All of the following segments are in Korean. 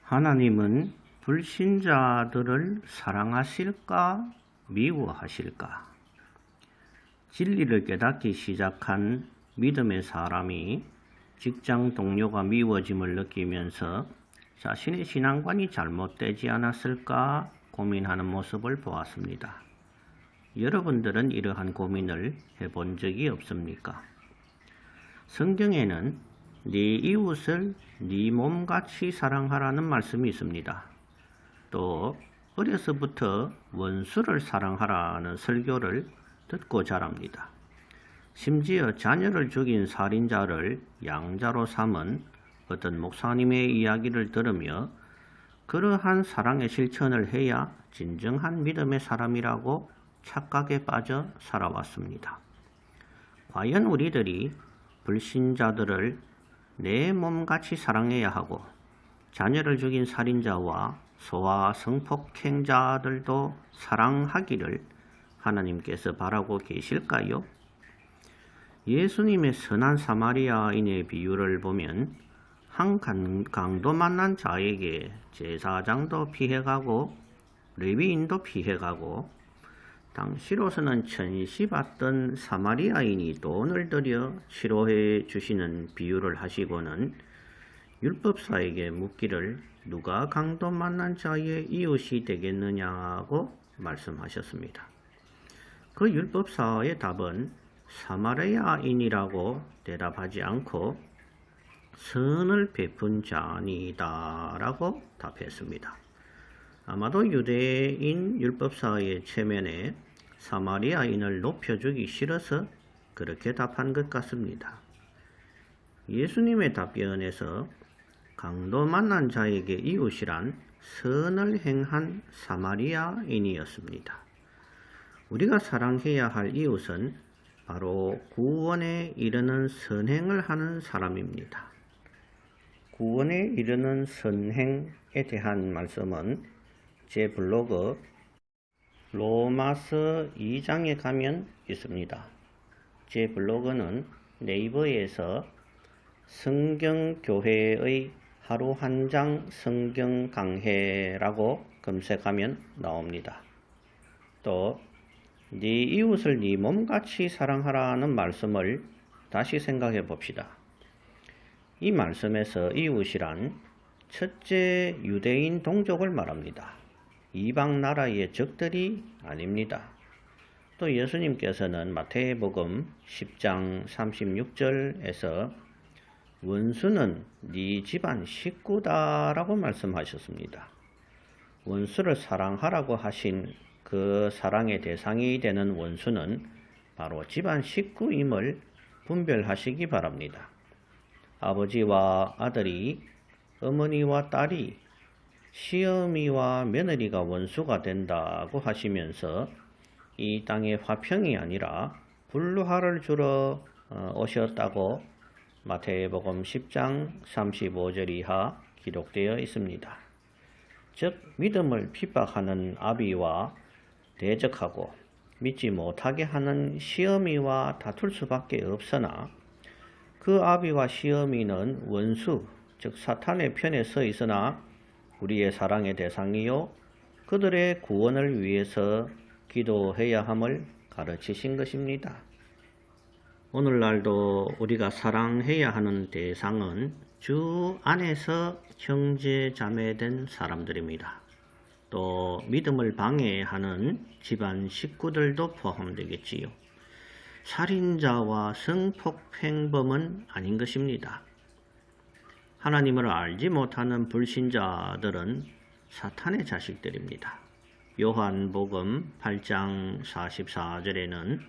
하나님은 불신자들을 사랑하실까 미워하실까? 진리를 깨닫기 시작한 믿음의 사람이 직장 동료가 미워짐을 느끼면서 자신의 신앙관이 잘못되지 않았을까 고민하는 모습을 보았습니다. 여러분들은 이러한 고민을 해본 적이 없습니까? 성경에는 네 이웃을 네 몸같이 사랑하라는 말씀이 있습니다. 또 어려서부터 원수를 사랑하라는 설교를 듣고 자랍니다. 심지어 자녀를 죽인 살인자를 양자로 삼은 어떤 목사님의 이야기를 들으며 그러한 사랑의 실천을 해야 진정한 믿음의 사람이라고 착각에 빠져 살아왔습니다. 과연 우리들이 불신자들을 내 몸같이 사랑해야 하고 자녀를 죽인 살인자와 소아 성폭행자들도 사랑하기를 하나님께서 바라고 계실까요? 예수님의 선한 사마리아인의 비유를 보면 한 강도 만난 자에게 제사장도 피해가고 레위인도 피해가고 당시로서는 천시받던 사마리아인이 돈을 들여 치료해 주시는 비유를 하시고는 율법사에게 묻기를 누가 강도 만난 자의 이웃이 되겠느냐고 말씀하셨습니다. 그 율법사의 답은 사마리아인이라고 대답하지 않고 선을 베푼 자니이다 라고 답했습니다. 아마도 유대인 율법사의 체면에 사마리아인을 높여주기 싫어서 그렇게 답한 것 같습니다. 예수님의 답변에서 강도 만난 자에게 이웃이란 선을 행한 사마리아인이었습니다. 우리가 사랑해야 할 이웃은 바로 구원에 이르는 선행을 하는 사람입니다. 구원에 이르는 선행에 대한 말씀은 제 블로그 로마서 2장에 가면 있습니다. 제 블로그는 네이버에서 성경교회의 하루 한 장 성경 강해라고 검색하면 나옵니다. 또 네 이웃을 네 몸같이 사랑하라는 말씀을 다시 생각해 봅시다. 이 말씀에서 이웃이란 첫째 유대인 동족을 말합니다. 이방 나라의 적들이 아닙니다. 또 예수님께서는 마태복음 10장 36절에서 원수는 네 집안 식구다라고 말씀하셨습니다. 원수를 사랑하라고 하신 그 사랑의 대상이 되는 원수는 바로 집안 식구임을 분별하시기 바랍니다. 아버지와 아들이, 어머니와 딸이, 시어미와 며느리가 원수가 된다고 하시면서 이 땅에 화평이 아니라 불화를 주러 오셨다고 마태복음 10장 35절 이하 기록되어 있습니다. 즉 믿음을 핍박하는 아비와 대적하고 믿지 못하게 하는 시어미와 다툴 수밖에 없으나 그 아비와 시어미는 원수, 즉 사탄의 편에 서 있으나 우리의 사랑의 대상이요 그들의 구원을 위해서 기도해야 함을 가르치신 것입니다. 오늘날도 우리가 사랑해야 하는 대상은 주 안에서 형제 자매된 사람들입니다. 또 믿음을 방해하는 집안 식구들도 포함되겠지요. 살인자와 성폭행범은 아닌 것입니다. 하나님을 알지 못하는 불신자들은 사탄의 자식들입니다. 요한복음 8장 44절에는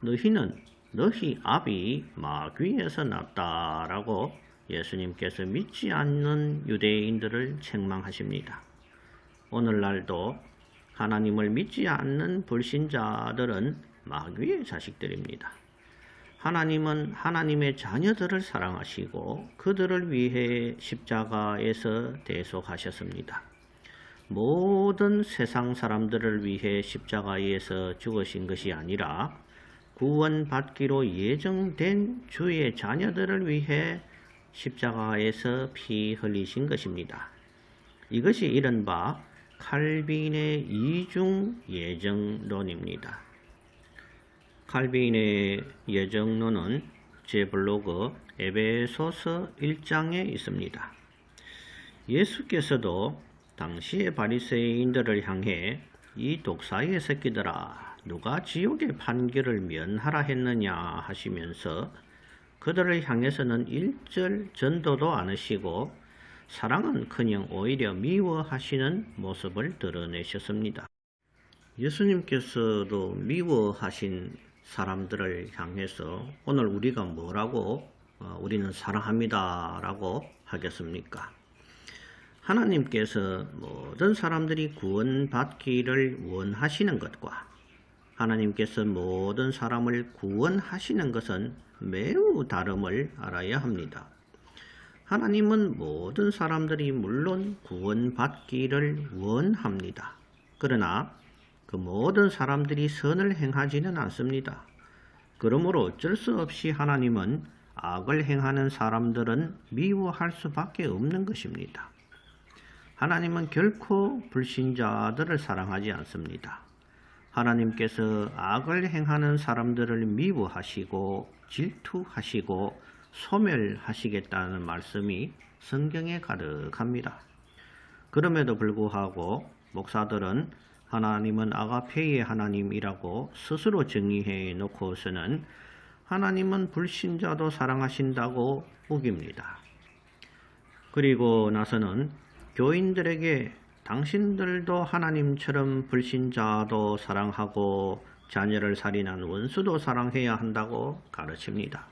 너희는 너희 아비 마귀에서 났다라고 예수님께서 믿지 않는 유대인들을 책망하십니다. 오늘날도 하나님을 믿지 않는 불신자들은 마귀의 자식들입니다. 하나님은 하나님의 자녀들을 사랑하시고 그들을 위해 십자가에서 대속하셨습니다. 모든 세상 사람들을 위해 십자가에서 죽으신 것이 아니라 구원받기로 예정된 주의 자녀들을 위해 십자가에서 피 흘리신 것입니다. 이것이 이른바 칼빈의 이중 예정론입니다. 칼빈의 예정론은 제 블로그 에베소서 1장에 있습니다. 예수께서도 당시의 바리새인들을 향해 이 독사의 새끼들아 누가 지옥의 판결을 면하라 했느냐 하시면서 그들을 향해서는 일절 전도도 않으시고 사랑은커녕 오히려 미워하시는 모습을 드러내셨습니다. 예수님께서도 미워하신 사람들을 향해서 오늘 우리가 뭐라고 우리는 사랑합니다 라고 하겠습니까? 하나님께서 모든 사람들이 구원받기를 원하시는 것과 하나님께서 모든 사람을 구원하시는 것은 매우 다름을 알아야 합니다. 하나님은 모든 사람들이 물론 구원받기를 원합니다. 그러나 그 모든 사람들이 선을 행하지는 않습니다. 그러므로 어쩔 수 없이 하나님은 악을 행하는 사람들은 미워할 수밖에 없는 것입니다. 하나님은 결코 불신자들을 사랑하지 않습니다. 하나님께서 악을 행하는 사람들을 미워하시고 질투하시고 소멸하시겠다는 말씀이 성경에 가득합니다. 그럼에도 불구하고 목사들은 하나님은 아가페의 하나님이라고 스스로 정의해 놓고서는 하나님은 불신자도 사랑하신다고 우깁니다. 그리고 나서는 교인들에게 당신들도 하나님처럼 불신자도 사랑하고 자녀를 살인한 원수도 사랑해야 한다고 가르칩니다.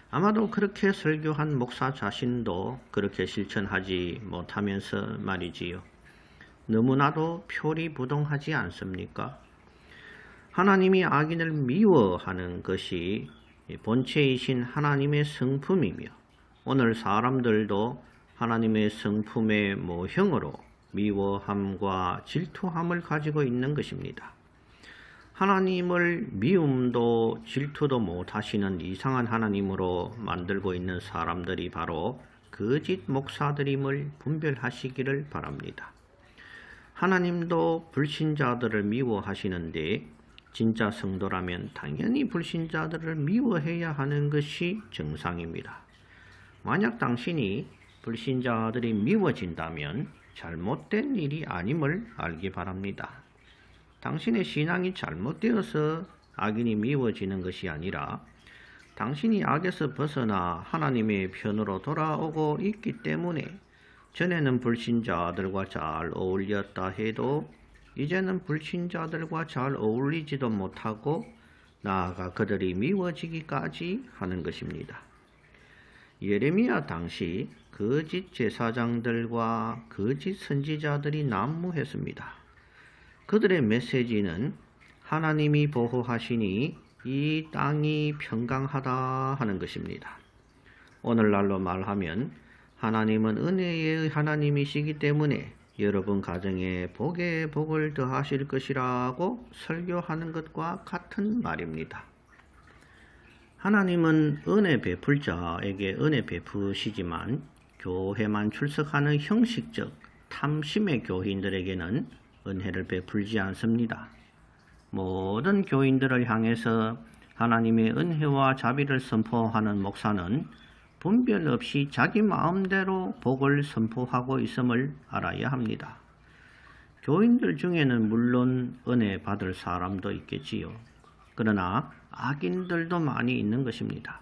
아마도 그렇게 설교한 목사 자신도 그렇게 실천하지 못하면서 말이지요. 너무나도 표리부동하지 않습니까? 하나님이 악인을 미워하는 것이 본체이신 하나님의 성품이며 오늘 사람들도 하나님의 성품의 모형으로 미워함과 질투함을 가지고 있는 것입니다. 하나님을 미움도 질투도 못하시는 이상한 하나님으로 만들고 있는 사람들이 바로 거짓 목사들임을 분별하시기를 바랍니다. 하나님도 불신자들을 미워하시는데 진짜 성도라면 당연히 불신자들을 미워해야 하는 것이 정상입니다. 만약 당신이 불신자들이 미워진다면 잘못된 일이 아님을 알기 바랍니다. 당신의 신앙이 잘못되어서 악인이 미워지는 것이 아니라 당신이 악에서 벗어나 하나님의 편으로 돌아오고 있기 때문에 전에는 불신자들과 잘 어울렸다 해도 이제는 불신자들과 잘 어울리지도 못하고 나아가 그들이 미워지기까지 하는 것입니다. 예레미야 당시 거짓 제사장들과 거짓 선지자들이 난무했습니다. 그들의 메시지는 하나님이 보호하시니 이 땅이 평강하다 하는 것입니다. 오늘날로 말하면 하나님은 은혜의 하나님이시기 때문에 여러분 가정에 복에 복을 더하실 것이라고 설교하는 것과 같은 말입니다. 하나님은 은혜 베풀 자에게 은혜 베푸시지만 교회만 출석하는 형식적 탐심의 교인들에게는 은혜를 베풀지 않습니다. 모든 교인들을 향해서 하나님의 은혜와 자비를 선포하는 목사는 분별 없이 자기 마음대로 복을 선포하고 있음을 알아야 합니다. 교인들 중에는 물론 은혜 받을 사람도 있겠지요. 그러나 악인들도 많이 있는 것입니다.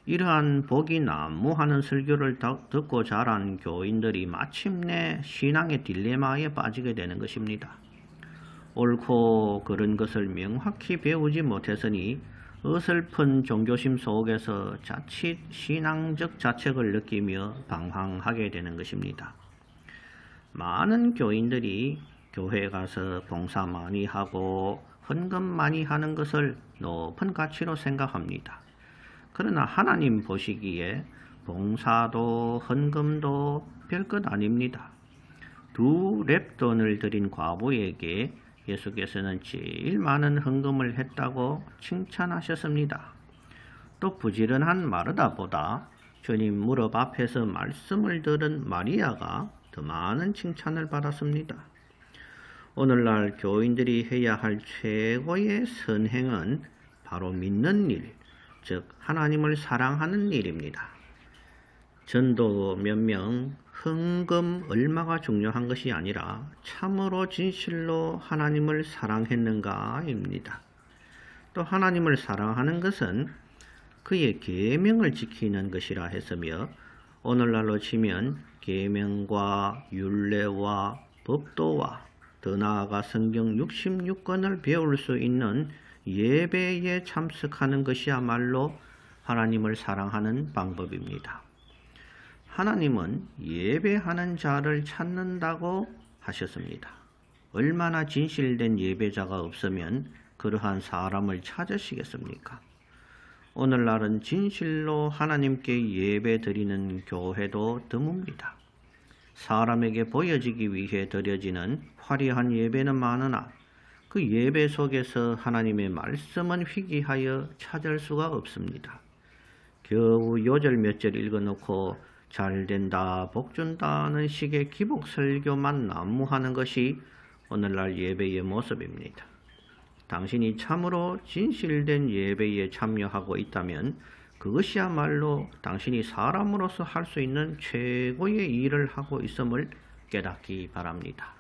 이러한 복이 난무하는 설교를 듣고 자란 교인들이 마침내 신앙의 딜레마에 빠지게 되는 것입니다. 옳고 그른 것을 명확히 배우지 못했으니 어설픈 종교심 속에서 자칫 신앙적 자책을 느끼며 방황하게 되는 것입니다. 많은 교인들이 교회에 가서 봉사 많이 하고 헌금 많이 하는 것을 높은 가치로 생각합니다. 그러나 하나님 보시기에 봉사도 헌금도 별것 아닙니다. 2렙돈을 드린 과부에게 예수께서는 제일 많은 헌금을 했다고 칭찬하셨습니다. 또 부지런한 마르다보다 주님 무릎 앞에서 말씀을 들은 마리아가 더 많은 칭찬을 받았습니다. 오늘날 교인들이 해야 할 최고의 선행은 바로 믿는 일, 즉 하나님을 사랑하는 일입니다. 전도 몇 명, 헌금 얼마가 중요한 것이 아니라 참으로 진실로 하나님을 사랑했는가입니다. 또 하나님을 사랑하는 것은 그의 계명을 지키는 것이라 했으며 오늘날로 치면 계명과 율례와 법도와 더 나아가 성경 66권을 배울 수 있는 예배에 참석하는 것이야말로 하나님을 사랑하는 방법입니다. 하나님은 예배하는 자를 찾는다고 하셨습니다. 얼마나 진실된 예배자가 없으면 그러한 사람을 찾으시겠습니까? 오늘날은 진실로 하나님께 예배 드리는 교회도 드뭅니다. 사람에게 보여지기 위해 드려지는 화려한 예배는 많으나 그 예배 속에서 하나님의 말씀은 희귀하여 찾을 수가 없습니다. 겨우 요절 몇 절 읽어놓고 잘된다 복준다는 식의 기복 설교만 난무하는 것이 오늘날 예배의 모습입니다. 당신이 참으로 진실된 예배에 참여하고 있다면 그것이야말로 당신이 사람으로서 할 수 있는 최고의 일을 하고 있음을 깨닫기 바랍니다.